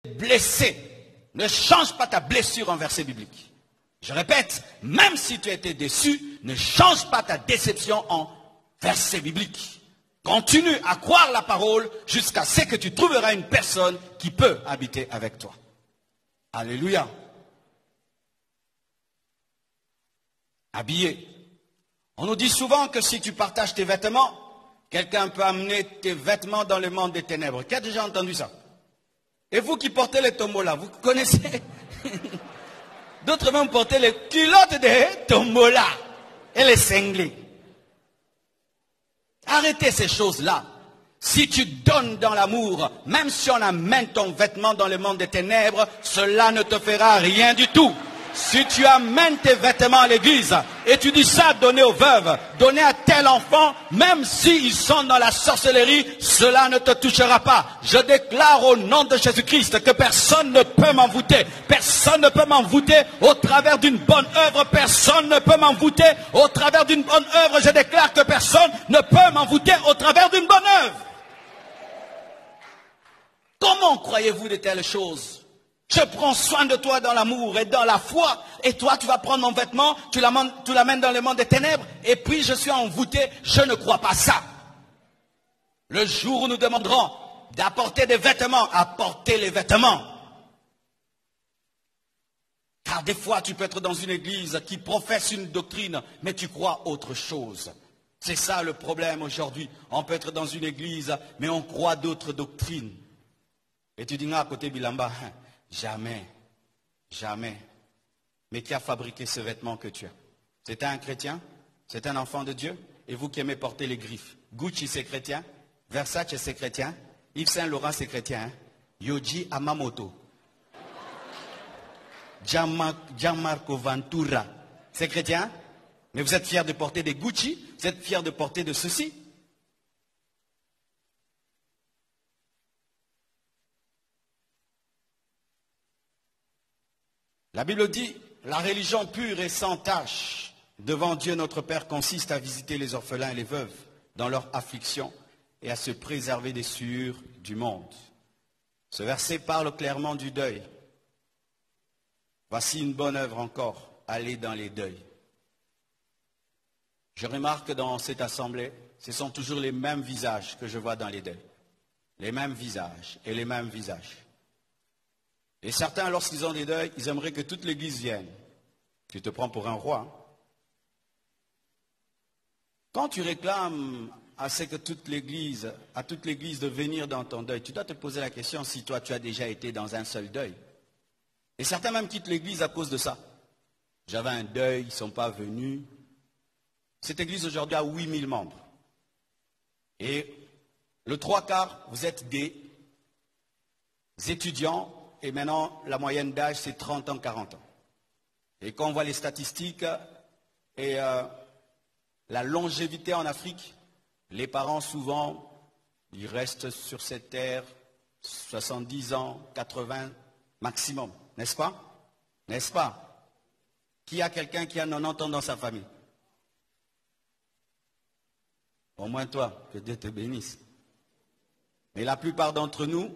blessé, ne change pas ta blessure en verset biblique. Je répète, même si tu as été déçu, ne change pas ta déception en verset biblique. Continue à croire la parole jusqu'à ce que tu trouveras une personne qui peut habiter avec toi. Alléluia. Habillé. On nous dit souvent que si tu partages tes vêtements, quelqu'un peut amener tes vêtements dans le monde des ténèbres. Qui a déjà entendu ça? Et vous qui portez les tombolas, vous connaissez? D'autres même portaient les culottes de tombola et les cinglés. Arrêtez ces choses-là. Si tu donnes dans l'amour, même si on amène ton vêtement dans le monde des ténèbres, cela ne te fera rien du tout. Si tu amènes tes vêtements à l'église et tu dis ça, donnez aux veuves, donnez à tel enfant, même s'ils sont dans la sorcellerie, cela ne te touchera pas. Je déclare au nom de Jésus-Christ que personne ne peut m'envoûter. Personne ne peut m'envoûter au travers d'une bonne œuvre. Personne ne peut m'envoûter au travers d'une bonne œuvre. Je déclare que personne ne peut m'envoûter au travers d'une bonne œuvre. Comment croyez-vous de telles choses? Je prends soin de toi dans l'amour et dans la foi. Et toi, tu vas prendre mon vêtement, tu l'amènes dans le monde des ténèbres. Et puis, je suis envoûté. Je ne crois pas ça. Le jour où nous demanderons d'apporter des vêtements, apportez les vêtements. Car des fois, tu peux être dans une église qui professe une doctrine, mais tu crois autre chose. C'est ça le problème aujourd'hui. On peut être dans une église, mais on croit d'autres doctrines. Et tu dis, à côté Bilamba, jamais, jamais. Mais qui a fabriqué ce vêtement que tu as? C'est un chrétien? C'est un enfant de Dieu? Et vous qui aimez porter les griffes? Gucci c'est chrétien? Versace c'est chrétien? Yves Saint Laurent c'est chrétien? Hein? Yoji Amamoto? Gianmarco Ventura c'est chrétien? Mais vous êtes fiers de porter des Gucci? Vous êtes fiers de porter de ceci? La Bible dit, la religion pure et sans tache devant Dieu notre Père consiste à visiter les orphelins et les veuves dans leur affliction et à se préserver des souillures du monde. Ce verset parle clairement du deuil. Voici une bonne œuvre encore, aller dans les deuils. Je remarque dans cette assemblée, ce sont toujours les mêmes visages que je vois dans les deuils. Les mêmes visages et les mêmes visages. Et certains, lorsqu'ils ont des deuils, ils aimeraient que toute l'église vienne. Tu te prends pour un roi. Quand tu réclames à toute l'église de venir dans ton deuil, tu dois te poser la question si toi tu as déjà été dans un seul deuil. Et certains même quittent l'église à cause de ça. J'avais un deuil, ils ne sont pas venus. Cette église aujourd'hui a 8000 membres. Et le 3/4, vous êtes des étudiants. Et maintenant, la moyenne d'âge, c'est 30 ans, 40 ans. Et quand on voit les statistiques et la longévité en Afrique, les parents, souvent, ils restent sur cette terre 70 ans, 80 maximum. N'est-ce pas? N'est-ce pas? Qui a quelqu'un qui a 90 ans dans sa famille? Au moins toi, que Dieu te bénisse. Mais la plupart d'entre nous,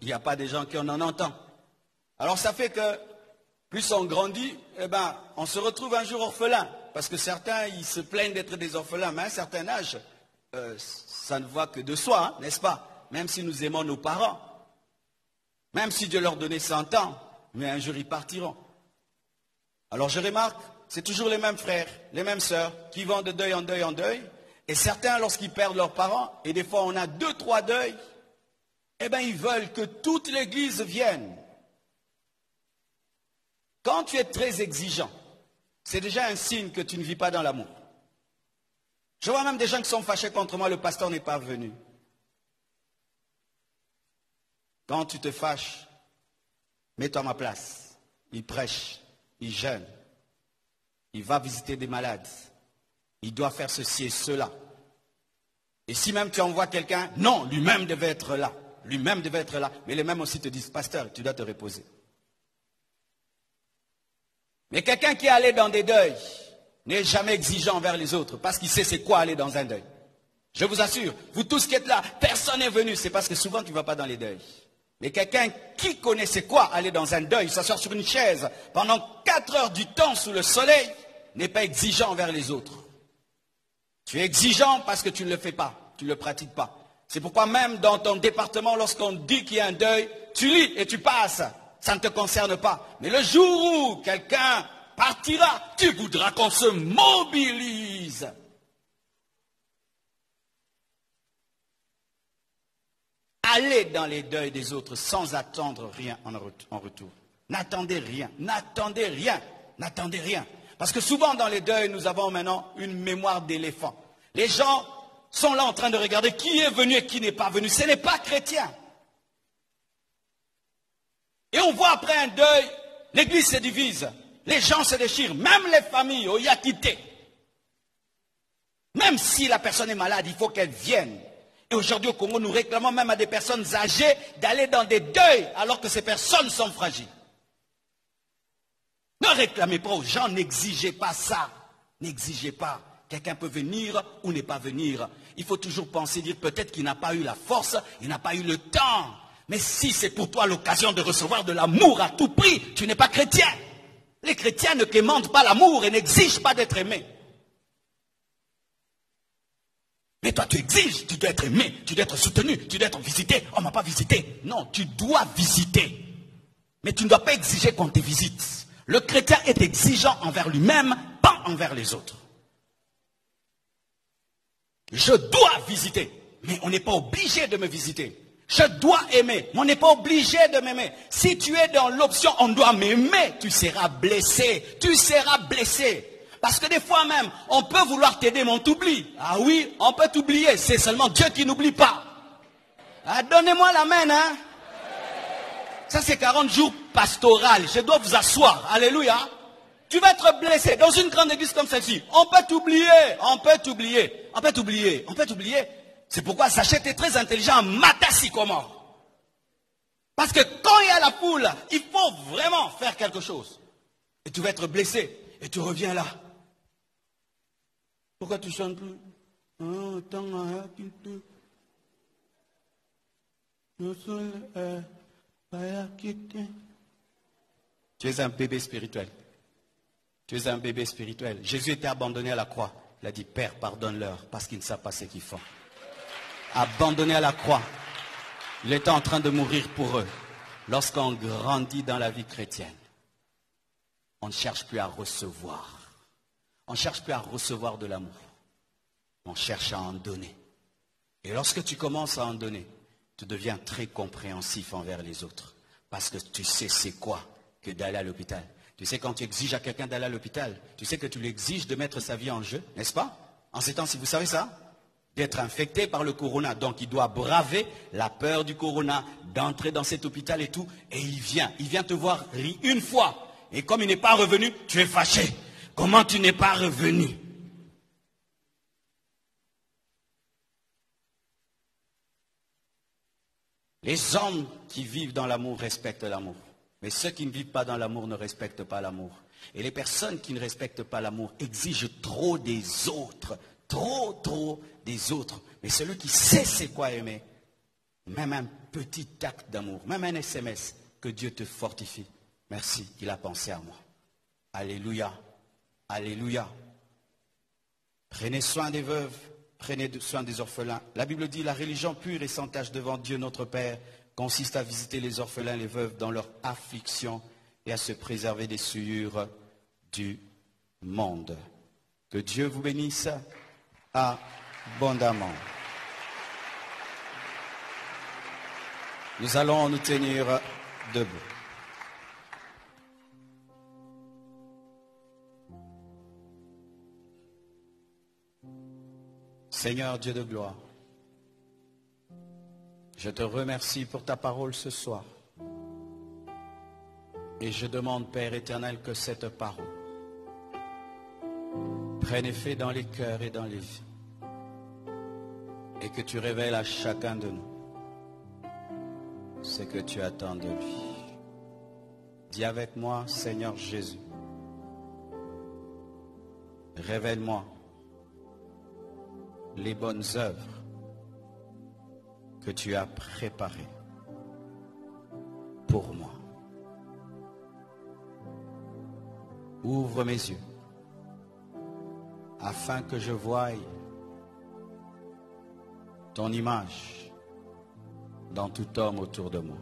il n'y a pas des gens qui ont 90 ans. Alors ça fait que plus on grandit, on se retrouve un jour orphelin. Parce que certains, ils se plaignent d'être des orphelins. Mais à un certain âge, ça ne va que de soi, hein, n'est-ce pas? Même si nous aimons nos parents. Même si Dieu leur donnait 100 ans, mais un jour ils partiront. Alors je remarque, c'est toujours les mêmes frères, les mêmes sœurs, qui vont de deuil en deuil en deuil. Et certains, lorsqu'ils perdent leurs parents, et des fois on a 2, 3 deuils, ils veulent que toute l'église vienne. Quand tu es très exigeant, c'est déjà un signe que tu ne vis pas dans l'amour. Je vois même des gens qui sont fâchés contre moi, le pasteur n'est pas venu. Quand tu te fâches, mets-toi à ma place. Il prêche, il jeûne, il va visiter des malades, il doit faire ceci et cela. Et si même tu envoies quelqu'un, non, lui-même devait être là. Lui-même devait être là. Mais les mêmes aussi te disent, pasteur, tu dois te reposer. Mais quelqu'un qui est allé dans des deuils n'est jamais exigeant envers les autres parce qu'il sait c'est quoi aller dans un deuil. Je vous assure, vous tous qui êtes là, personne n'est venu. C'est parce que souvent tu ne vas pas dans les deuils. Mais quelqu'un qui connaissait quoi aller dans un deuil, s'asseoir sur une chaise pendant 4 heures du temps sous le soleil, n'est pas exigeant envers les autres. Tu es exigeant parce que tu ne le fais pas, tu ne le pratiques pas. C'est pourquoi même dans ton département, lorsqu'on dit qu'il y a un deuil, tu lis et tu passes. Ça ne te concerne pas. Mais le jour où quelqu'un partira, tu voudras qu'on se mobilise. Allez dans les deuils des autres sans attendre rien en retour. N'attendez rien, n'attendez rien, n'attendez rien. Parce que souvent dans les deuils, nous avons maintenant une mémoire d'éléphant. Les gens sont là en train de regarder qui est venu et qui n'est pas venu. Ce n'est pas chrétien. Et on voit après un deuil, l'église se divise. Les gens se déchirent, même les familles, au Yakité. Même si la personne est malade, il faut qu'elle vienne. Et aujourd'hui au Congo, nous réclamons même à des personnes âgées d'aller dans des deuils alors que ces personnes sont fragiles. Ne réclamez pas aux gens, n'exigez pas ça. N'exigez pas. Quelqu'un peut venir ou ne pas venir. Il faut toujours penser, dire peut-être qu'il n'a pas eu la force, il n'a pas eu le temps. Mais si c'est pour toi l'occasion de recevoir de l'amour à tout prix, tu n'es pas chrétien. Les chrétiens ne quémandent pas l'amour et n'exigent pas d'être aimés. Mais toi tu exiges, tu dois être aimé, tu dois être soutenu, tu dois être visité. On ne m'a pas visité. Non, tu dois visiter. Mais tu ne dois pas exiger qu'on te visite. Le chrétien est exigeant envers lui-même, pas envers les autres. Je dois visiter, mais on n'est pas obligé de me visiter. Je dois aimer, mais on n'est pas obligé de m'aimer. Si tu es dans l'option on doit m'aimer, tu seras blessé. Tu seras blessé. Parce que des fois même, on peut vouloir t'aider, mais on t'oublie. Ah oui, on peut t'oublier. C'est seulement Dieu qui n'oublie pas. Ah, donnez-moi la main, hein. Ça c'est 40 jours pastoral. Je dois vous asseoir. Alléluia. Tu vas être blessé dans une grande église comme celle-ci. On peut t'oublier. On peut t'oublier. On peut t'oublier. On peut t'oublier. C'est pourquoi Sachet est très intelligent. Matassi comment. Parce que quand il y a la foule, il faut vraiment faire quelque chose. Et tu vas être blessé. Et tu reviens là. Pourquoi tu chantes plus? Tu es un bébé spirituel. Tu es un bébé spirituel. Jésus était abandonné à la croix. Il a dit, Père, pardonne-leur parce qu'ils ne savent pas ce qu'ils font. Abandonné à la croix. Il était en train de mourir pour eux. Lorsqu'on grandit dans la vie chrétienne, on ne cherche plus à recevoir. On ne cherche plus à recevoir de l'amour. On cherche à en donner. Et lorsque tu commences à en donner, tu deviens très compréhensif envers les autres. Parce que tu sais c'est quoi que d'aller à l'hôpital. Tu sais quand tu exiges à quelqu'un d'aller à l'hôpital, tu sais que tu lui exiges de mettre sa vie en jeu, n'est-ce pas? En ces temps-ci, vous savez ça? D'être infecté par le corona. Donc il doit braver la peur du corona, d'entrer dans cet hôpital et tout. Et il vient te voir une fois. Et comme il n'est pas revenu, tu es fâché. Comment tu n'es pas revenu? Les hommes qui vivent dans l'amour respectent l'amour. Mais ceux qui ne vivent pas dans l'amour ne respectent pas l'amour. Et les personnes qui ne respectent pas l'amour exigent trop des autres. Trop des autres. Mais celui qui sait c'est quoi aimer, même un petit acte d'amour, même un SMS, que Dieu te fortifie. Merci, il a pensé à moi. Alléluia. Alléluia. Prenez soin des veuves, prenez soin des orphelins. La Bible dit, la religion pure et sans tache devant Dieu notre Père consiste à visiter les orphelins et les veuves dans leur affliction et à se préserver des souillures du monde. Que Dieu vous bénisse abondamment. Nous allons nous tenir debout. Seigneur Dieu de gloire, je te remercie pour ta parole ce soir. Et je demande, Père éternel, que cette parole prenne effet dans les cœurs et dans les vies. Et que tu révèles à chacun de nous ce que tu attends de lui. Dis avec moi, Seigneur Jésus, révèle-moi les bonnes œuvres que tu as préparées pour moi. Ouvre mes yeux afin que je voie ton image dans tout homme autour de moi.